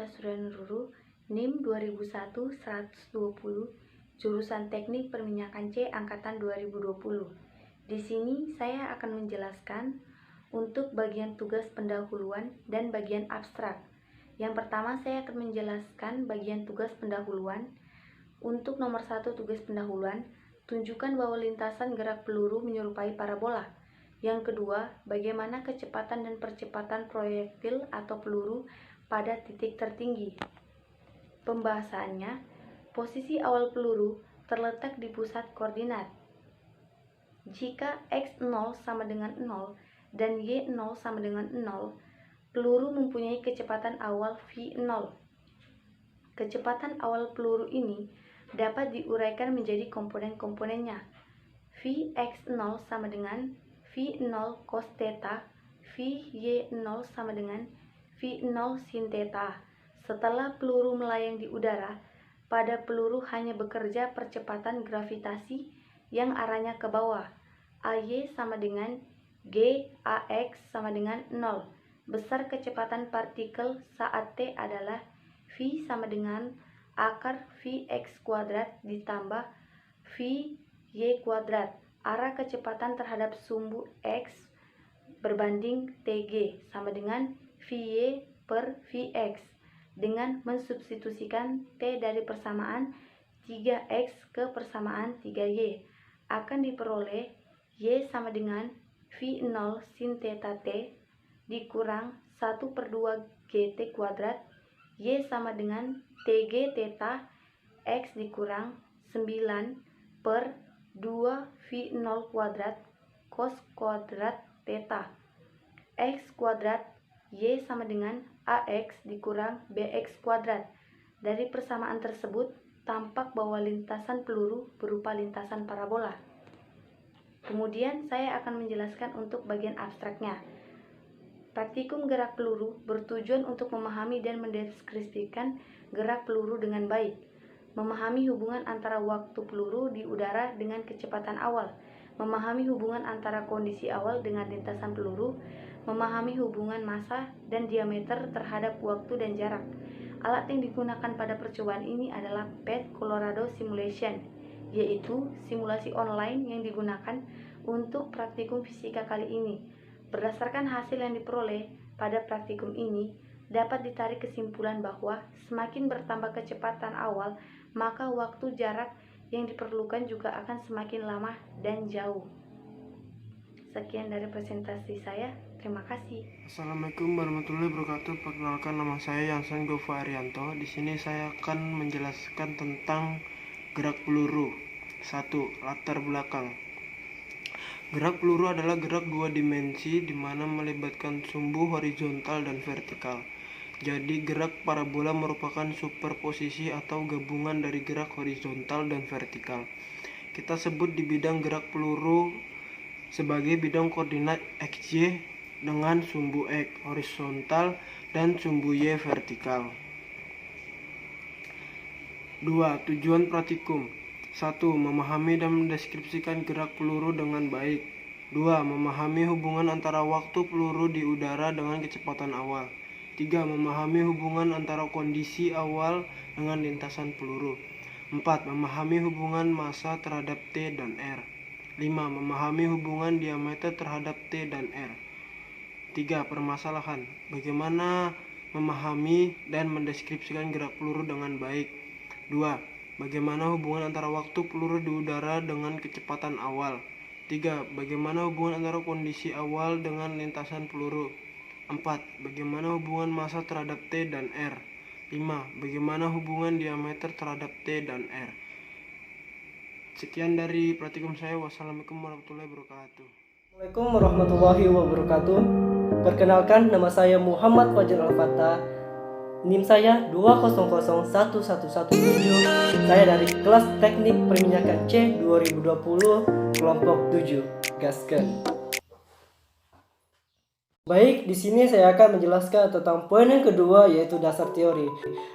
Nurhayati Suryanururu, NIM 2001-120, jurusan Teknik Perminyakan C angkatan 2020. Di sini saya akan menjelaskan untuk bagian tugas pendahuluan dan bagian abstrak. Yang pertama saya akan menjelaskan bagian tugas pendahuluan. Untuk nomor 1 tugas pendahuluan, tunjukkan bahwa lintasan gerak peluru menyerupai parabola. Yang kedua, bagaimana kecepatan dan percepatan proyektil atau peluru pada titik tertinggi. Pembahasannya, posisi awal peluru terletak di pusat koordinat. Jika x0 sama dengan 0 dan y0 sama dengan 0, peluru mempunyai kecepatan awal v0. Kecepatan awal peluru ini dapat diuraikan menjadi komponen-komponennya. Vx0 sama dengan V0 cos theta, Vy0 sama dengan V0 sin theta. Setelah peluru melayang di udara, pada peluru hanya bekerja percepatan gravitasi yang arahnya ke bawah. Ay sama dengan G, Ax sama dengan 0. Besar kecepatan partikel saat T adalah V sama dengan akar Vx kuadrat ditambah Vy kuadrat. Arah kecepatan terhadap sumbu X berbanding Tg sama dengan Vy per Vx. Dengan mensubstitusikan T dari persamaan 3X ke persamaan 3Y, akan diperoleh Y sama dengan V0 sin theta T dikurang 1/2 GT kuadrat, Y sama dengan Tg theta, X dikurang 9 per 2 V0 kuadrat cos kuadrat theta. X kuadrat Y sama dengan AX dikurang BX kuadrat. Dari persamaan tersebut, tampak bahwa lintasan peluru berupa lintasan parabola. Kemudian saya akan menjelaskan untuk bagian abstraknya. Praktikum gerak peluru bertujuan untuk memahami dan mendeskripsikan gerak peluru dengan baik. Memahami hubungan antara waktu peluru di udara dengan kecepatan awal, memahami hubungan antara kondisi awal dengan lintasan peluru, memahami hubungan massa dan diameter terhadap waktu dan jarak. Alat yang digunakan pada percobaan ini adalah PET Colorado Simulation, yaitu simulasi online yang digunakan untuk praktikum fisika kali ini. Berdasarkan hasil yang diperoleh pada praktikum ini, dapat ditarik kesimpulan bahwa semakin bertambah kecepatan awal, maka waktu jarak yang diperlukan juga akan semakin lama dan jauh. Sekian dari presentasi saya. Terima kasih. Assalamualaikum warahmatullahi wabarakatuh. Perkenalkan, nama saya Yansan Gova Arianto. Di sini saya akan menjelaskan tentang gerak peluru. 1. Latar belakang. Gerak peluru adalah gerak dua dimensi di mana melibatkan sumbu horizontal dan vertikal. Jadi gerak parabola merupakan superposisi atau gabungan dari gerak horizontal dan vertikal. Kita sebut di bidang gerak peluru sebagai bidang koordinat XY dengan sumbu X horizontal dan sumbu Y vertikal. 2. Tujuan praktikum. 1. Memahami dan mendeskripsikan gerak peluru dengan baik. 2. Memahami hubungan antara waktu peluru di udara dengan kecepatan awal. 3. Memahami hubungan antara kondisi awal dengan lintasan peluru. 4. Memahami hubungan massa terhadap T dan R. 5. Memahami hubungan diameter terhadap T dan R. 3. Permasalahan. Bagaimana memahami dan mendeskripsikan gerak peluru dengan baik. 2. Bagaimana hubungan antara waktu peluru di udara dengan kecepatan awal. 3. Bagaimana hubungan antara kondisi awal dengan lintasan peluru. 4. Bagaimana hubungan massa terhadap T dan R. 5. Bagaimana hubungan diameter terhadap T dan R. Sekian dari praktikum saya. Wassalamualaikum warahmatullahi wabarakatuh. Assalamualaikum warahmatullahi wabarakatuh. Perkenalkan, nama saya Muhammad Fajar Al-Fatah. NIM saya 2001117. Saya dari kelas Teknik Perminyakan C 2020, kelompok 7. Gasken. Baik, di sini saya akan menjelaskan tentang poin yang kedua, yaitu dasar teori,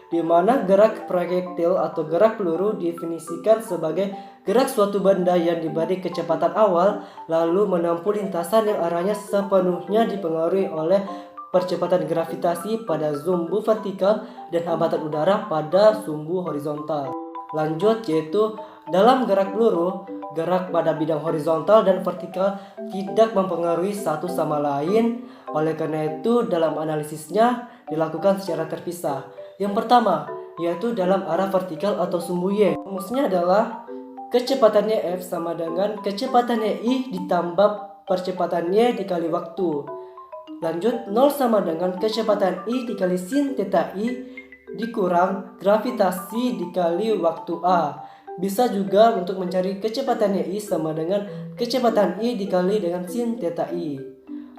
di mana gerak proyektil atau gerak peluru definisikan sebagai gerak suatu benda yang diberi kecepatan awal lalu menempuh lintasan yang arahnya sepenuhnya dipengaruhi oleh percepatan gravitasi pada sumbu vertikal dan hambatan udara pada sumbu horizontal. Lanjut, yaitu dalam gerak peluru, gerak pada bidang horizontal dan vertikal tidak mempengaruhi satu sama lain. Oleh karena itu, dalam analisisnya dilakukan secara terpisah. Yang pertama, yaitu dalam arah vertikal atau sumbu Y. Rumusnya adalah kecepatannya F sama dengan kecepatannya I ditambah percepatan Y dikali waktu. Lanjut, 0 sama dengan kecepatan I dikali sin theta I dikurang gravitasi dikali waktu A. Bisa juga untuk mencari kecepatannya I sama dengan kecepatan I dikali dengan sin theta I.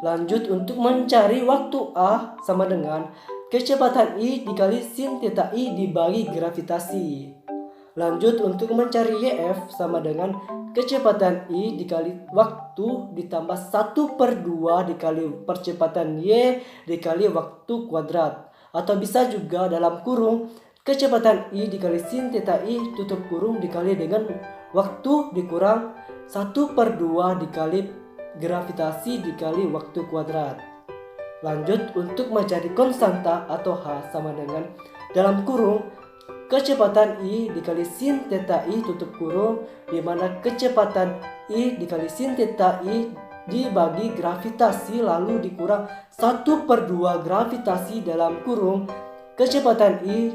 Lanjut, untuk mencari waktu A sama dengan kecepatan I dikali sin theta I dibagi gravitasi. Lanjut, untuk mencari YF sama dengan kecepatan I dikali waktu ditambah 1/2 dikali percepatan Y dikali waktu kuadrat. Atau bisa juga dalam kurung kecepatan I dikali sin theta I tutup kurung dikali dengan waktu dikurang 1/2 dikali gravitasi dikali waktu kuadrat. Lanjut, untuk mencari konstanta atau H sama dengan dalam kurung kecepatan I dikali sin theta I tutup kurung, di mana kecepatan I dikali sin theta I dibagi gravitasi lalu dikurang 1/2 gravitasi dalam kurung kecepatan I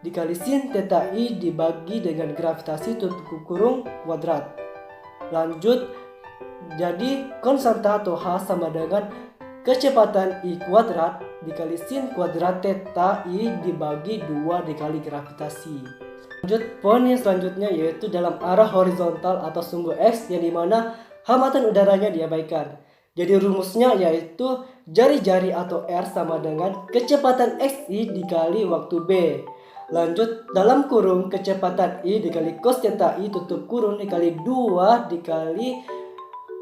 dikali sin theta I dibagi dengan gravitasi tutup kurung kuadrat. Lanjut, jadi konstanta atau H sama dengan kecepatan I kuadrat dikali sin kuadrat theta I dibagi 2 dikali gravitasi. Lanjut, poin yang selanjutnya yaitu dalam arah horizontal atau sumbu X yang dimana hambatan udaranya diabaikan. Jadi rumusnya yaitu jari-jari atau R sama dengan kecepatan XI dikali waktu B. Lanjut, dalam kurung kecepatan I dikali cos theta I tutup kurung dikali 2 dikali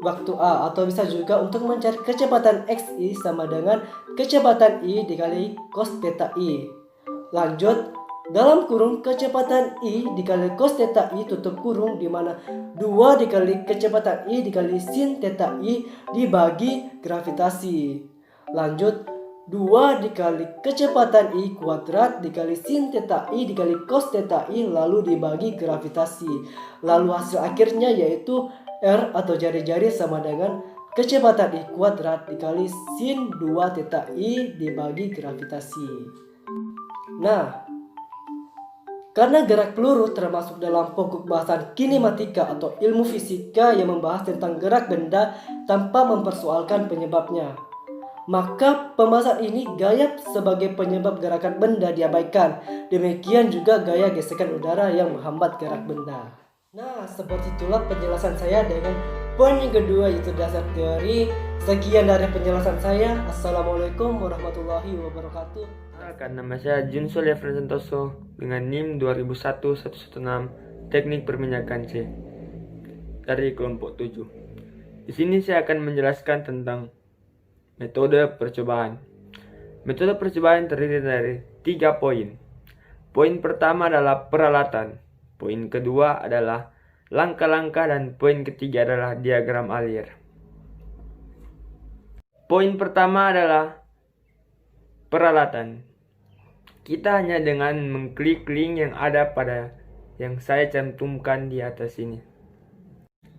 waktu A. Atau bisa juga untuk mencari kecepatan XI sama dengan kecepatan I dikali cos theta I. Lanjut, dalam kurung kecepatan I dikali cos theta I tutup kurung, di mana 2 dikali kecepatan I dikali sin theta I dibagi gravitasi. Lanjut, 2 dikali kecepatan I kuadrat dikali sin theta I dikali cos theta I lalu dibagi gravitasi. Lalu hasil akhirnya yaitu R atau jari-jari sama dengan kecepatan I kuadrat dikali sin 2 theta I dibagi gravitasi. Nah, karena gerak peluru termasuk dalam pokok bahasan kinematika atau ilmu fisika yang membahas tentang gerak benda tanpa mempersoalkan penyebabnya, maka pembahasan ini gaya sebagai penyebab gerakan benda diabaikan. Demikian juga gaya gesekan udara yang menghambat gerak benda. Nah, seperti itulah penjelasan saya dengan poin yang kedua, yaitu dasar teori. Sekian dari penjelasan saya. Assalamualaikum warahmatullahi wabarakatuh. Nama saya Junsul Efren Santoso dengan NIM 201116 Teknik Perminyakan C dari kelompok 7. Di sini saya akan menjelaskan tentang metode percobaan. Metode percobaan terdiri dari 3 poin. Poin pertama adalah peralatan, poin kedua adalah langkah-langkah, dan poin ketiga adalah diagram alir. Poin pertama adalah peralatan. Kita hanya dengan mengklik link yang ada pada yang saya cantumkan di atas ini.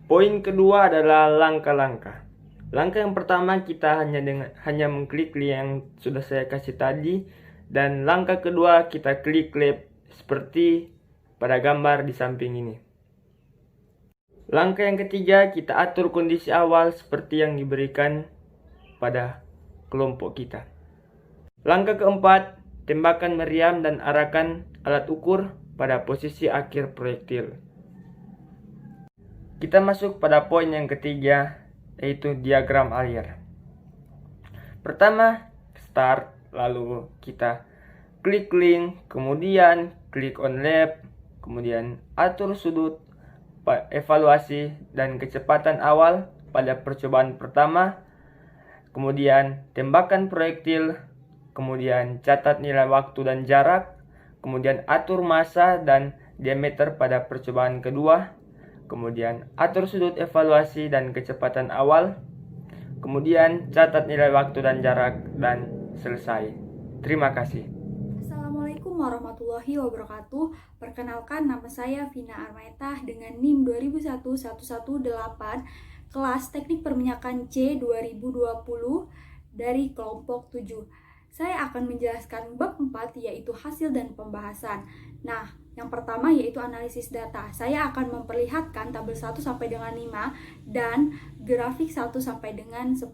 Poin kedua adalah langkah-langkah. Langkah yang pertama kita hanya mengklik link yang sudah saya kasih tadi, dan langkah kedua kita klik lab seperti pada gambar di samping ini. Langkah yang ketiga kita atur kondisi awal seperti yang diberikan pada kelompok kita. Langkah keempat, tembakan meriam dan arahkan alat ukur pada posisi akhir proyektil. Kita masuk pada poin yang ketiga, yaitu diagram alir. Pertama, start, lalu kita klik link, kemudian klik on lab, kemudian atur sudut, evaluasi dan kecepatan awal pada percobaan pertama, kemudian tembakan proyektil, kemudian catat nilai waktu dan jarak, kemudian atur massa dan diameter pada percobaan kedua, kemudian atur sudut evaluasi dan kecepatan awal, kemudian catat nilai waktu dan jarak, dan selesai. Terima kasih. Assalamualaikum warahmatullahi wabarakatuh. Perkenalkan, nama saya Vina Armaetah dengan NIM 201118, kelas Teknik Perminyakan C 2020 dari kelompok 7. Saya akan menjelaskan bab 4, yaitu hasil dan pembahasan. Nah, yang pertama yaitu analisis data. Saya akan memperlihatkan tabel 1 sampai dengan 5 dan grafik 1 sampai dengan 10.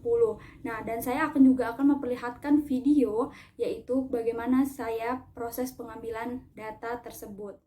Nah, dan saya juga akan memperlihatkan video, yaitu bagaimana saya proses pengambilan data tersebut.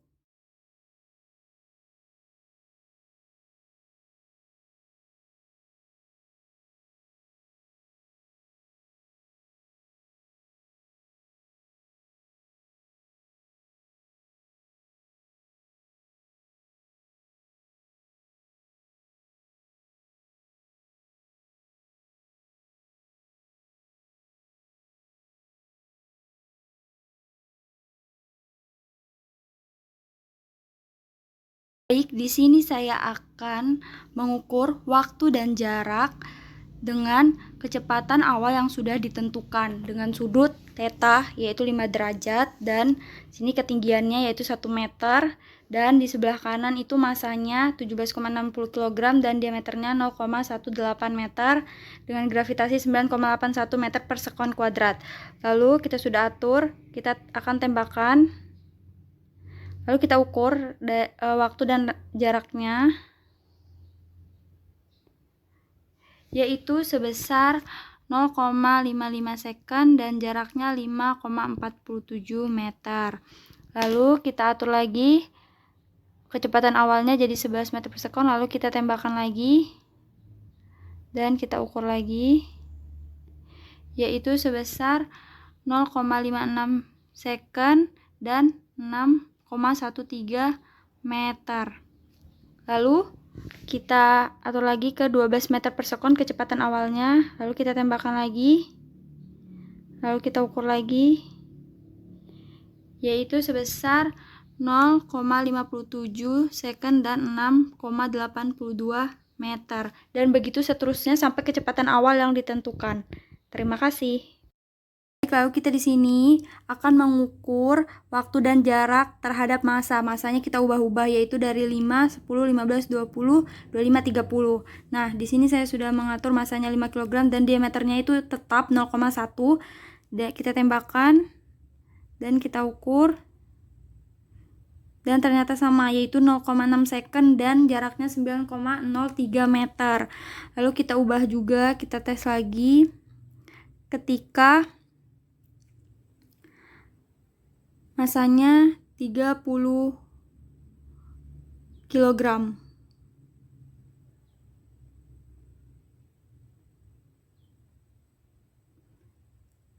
Baik, di sini saya akan mengukur waktu dan jarak dengan kecepatan awal yang sudah ditentukan dengan sudut theta yaitu 5 derajat, dan sini ketinggiannya yaitu 1 meter, dan di sebelah kanan itu masanya 17,60 kg dan diameternya 0,18 meter dengan gravitasi 9,81 meter per sekon kuadrat. Lalu kita sudah atur, kita akan tembakan. Lalu kita ukur waktu dan jaraknya, yaitu sebesar 0,55 second dan jaraknya 5,47 meter. Lalu kita atur lagi kecepatan awalnya jadi 11 meter per second, lalu kita tembakkan lagi dan kita ukur lagi, yaitu sebesar 0,56 second dan 6,13 meter. Lalu kita atur lagi ke 12 meter per sekon kecepatan awalnya, lalu kita tembakkan lagi, lalu kita ukur lagi, yaitu sebesar 0,57 second dan 6,82 meter, dan begitu seterusnya sampai kecepatan awal yang ditentukan. Terima kasih. Lalu kita di sini akan mengukur waktu dan jarak terhadap massa. Massanya kita ubah-ubah, yaitu dari 5, 10, 15, 20, 25, 30. Nah, di sini saya sudah mengatur massanya 5 kg dan diameternya itu tetap 0,1. Kita tembakkan dan kita ukur. Dan ternyata sama, yaitu 0,6 second dan jaraknya 9,03 meter. Lalu kita ubah juga, kita tes lagi ketika masanya 30 kg.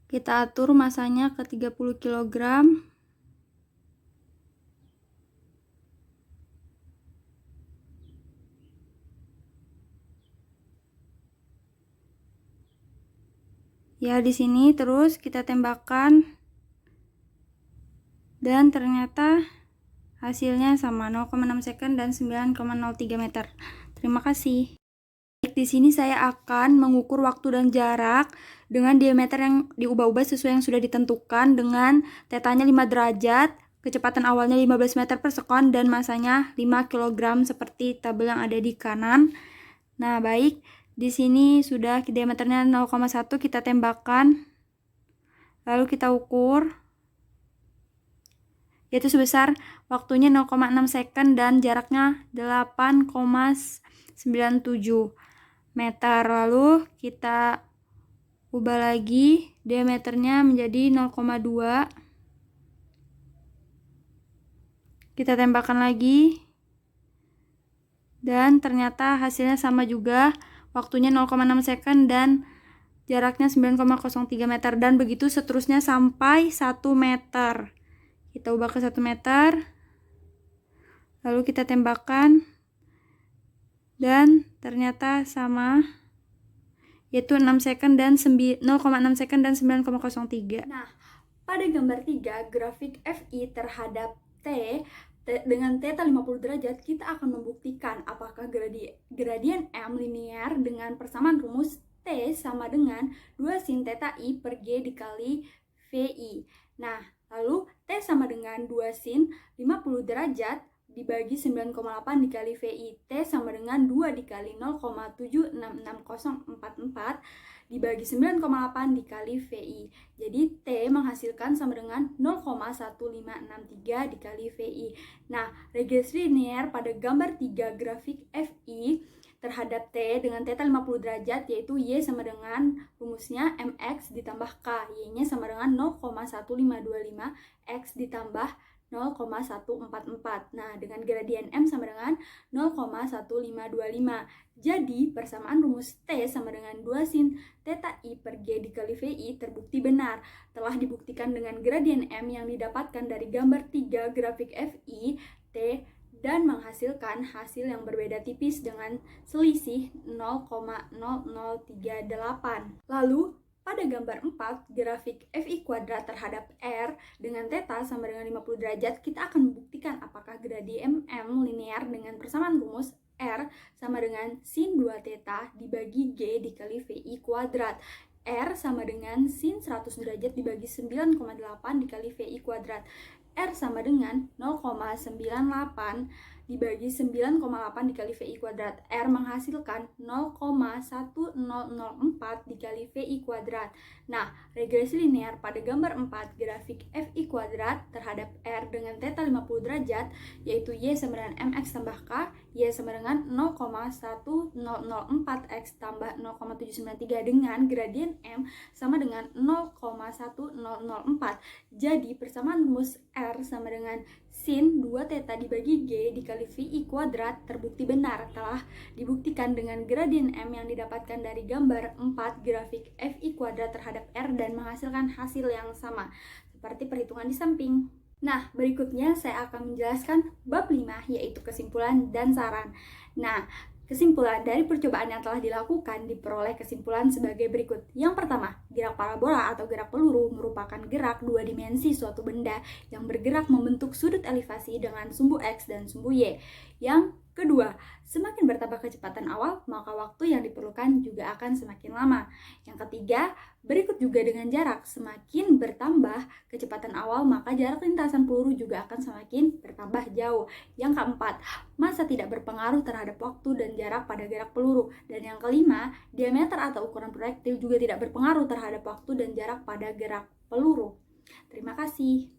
Kita atur masanya ke 30 kg. Ya, di sini terus kita tembakkan dan ternyata hasilnya sama, 0,6 second dan 9,03 meter. Terima kasih. Di sini saya akan mengukur waktu dan jarak dengan diameter yang diubah-ubah sesuai yang sudah ditentukan dengan tetanya 5 derajat, kecepatan awalnya 15 meter per sekon dan masanya 5 kg seperti tabel yang ada di kanan. Nah, baik. Di sini sudah diameternya 0,1, kita tembakkan. Lalu kita ukur, yaitu sebesar waktunya 0,6 second dan jaraknya 8,97 meter. Lalu kita ubah lagi diameternya menjadi 0,2. Kita tembakkan lagi dan ternyata hasilnya sama juga, waktunya 0,6 second dan jaraknya 9,03 meter, dan begitu seterusnya sampai 1 meter. Kita ubah ke 1 meter, lalu kita tembakkan dan ternyata sama, yaitu 6 second dan 0,6 second dan 9,03. Nah, pada gambar 3 grafik FI terhadap T dengan theta 50 derajat, kita akan membuktikan apakah gradien M linear dengan persamaan rumus T sama dengan 2 sin theta I per G dikali VI. Nah, lalu T sama dengan 2 sin 50 derajat dibagi 9,8 dikali VI. T sama dengan 2 dikali 0,766044 dibagi 9,8 dikali VI. Jadi T menghasilkan sama dengan 0,1563 dikali VI. Nah, regresi linear pada gambar 3 grafik FI terhadap T dengan theta 50 derajat yaitu Y sama dengan rumusnya MX ditambah K. Y-nya sama dengan 0,1525 X ditambah 0,144. Nah, dengan gradien M sama dengan 0,1525. Jadi, persamaan rumus T sama dengan 2 sin theta I per G dikali VI terbukti benar. Telah dibuktikan dengan gradien M yang didapatkan dari gambar 3 grafik FI, T, dan menghasilkan hasil yang berbeda tipis dengan selisih 0,0038. Lalu, pada gambar 4, grafik FI kuadrat terhadap R dengan theta sama dengan 50 derajat, kita akan membuktikan apakah gradien M linear dengan persamaan rumus R sama dengan sin 2 theta dibagi G dikali VI kuadrat. R sama dengan sin 100 derajat dibagi 9,8 dikali VI kuadrat. R sama dengan 0,98 dibagi 9,8 dikali VI kuadrat. R menghasilkan 0,1004 dikali VI kuadrat. Nah, regresi linear pada gambar 4 grafik FI kuadrat terhadap R dengan theta 50 derajat yaitu Y sama dengan MX tambah K, Y sama dengan 0,1004X tambah 0,793 dengan gradien M sama dengan 0,1004. Jadi, persamaan rumus R sama dengan sin 2 theta dibagi G dikali VI kuadrat terbukti benar. Telah dibuktikan dengan gradien M yang didapatkan dari gambar 4 grafik FI kuadrat terhadap R dan menghasilkan hasil yang sama, seperti perhitungan di samping. Nah, berikutnya saya akan menjelaskan bab 5, yaitu kesimpulan dan saran. Nah, kesimpulan dari percobaan yang telah dilakukan diperoleh kesimpulan sebagai berikut. Yang pertama, gerak parabola atau gerak peluru merupakan gerak dua dimensi suatu benda yang bergerak membentuk sudut elevasi dengan sumbu X dan sumbu Y. Yang kedua, semakin bertambah kecepatan awal, maka waktu yang diperlukan juga akan semakin lama. Yang ketiga, berikut juga dengan jarak. Semakin bertambah kecepatan awal, maka jarak lintasan peluru juga akan semakin bertambah jauh. Yang keempat, massa tidak berpengaruh terhadap waktu dan jarak pada gerak peluru. Dan yang kelima, diameter atau ukuran proyektil juga tidak berpengaruh terhadap waktu dan jarak pada gerak peluru. Terima kasih.